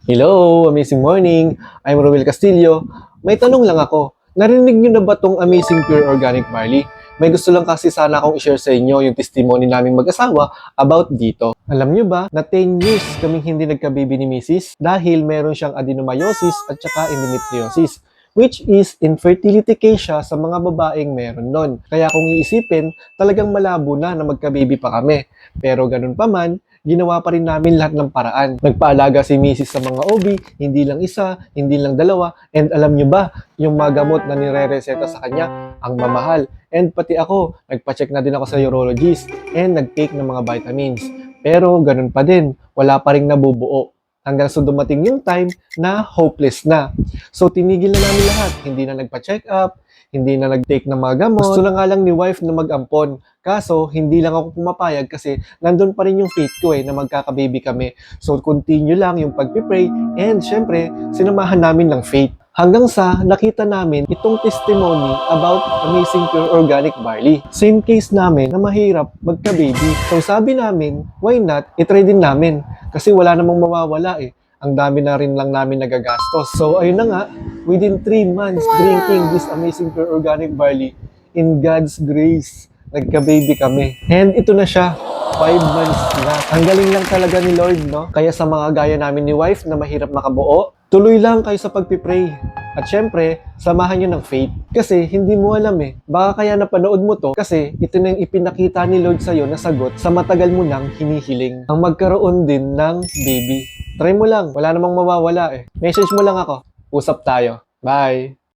Hello, amazing morning. I'm Romel Castillo. May tanong lang ako. Narinig niyo na ba tong Amazing Pure Organic Barley? May gusto lang kasi sana akong i-share sa inyo yung testimony naming mag-asawa about dito. Alam niyo ba na 10 years kaming hindi nagka-baby ni Mrs. dahil meron siyang adenomyosis at saka endometriosis, which is infertility case siya sa mga babaeng meron nun. Kaya kung iisipin, talagang malabo na magka-baby pa kami. Pero ganun pa man, ginawa pa rin namin lahat ng paraan. Nagpaalaga si Mrs. sa mga OB, hindi lang isa, hindi lang dalawa, and alam nyo ba, yung mga gamot na nire-reseta sa kanya, ang mamahal. And pati ako, nagpa-check na din ako sa urologist, and nag-take ng mga vitamins. Pero ganun pa din, wala pa rin nabubuo. Hanggang sa dumating yung time na hopeless na. So tinigil na namin lahat, hindi na nagpa-check up, hindi na nag-take ng mga gamot. Gusto na nga lang ni wife na mag-ampon. Kaso, hindi lang ako pumapayag kasi nandun pa rin yung faith ko na magkaka-baby kami. So, continue lang yung pagpipray and syempre, sinamahan namin ng faith. Hanggang sa nakita namin itong testimony about Amazing Pure Organic Barley. Same case namin na mahirap magka-baby. So, sabi namin, why not? I-try din namin. Kasi wala namang mawawala Ang dami na rin lang namin nagagastos. So, ayun na nga, within 3 months drinking this Amazing Pure Organic Barley, in God's grace, nagka-baby kami. And ito na siya, 5 months na. Ang galing lang talaga ni Lord, no? Kaya sa mga gaya namin ni wife na mahirap makabuo, tuloy lang kayo sa pagpipray. At syempre, samahan nyo ng faith. Kasi hindi mo alam baka kaya napanood mo to kasi ito na yung ipinakita ni Lord sa'yo na sagot sa matagal mo nang hinihiling. Ang magkaroon din ng baby. Try mo lang, wala namang mawawala Message mo lang ako. Usap tayo. Bye!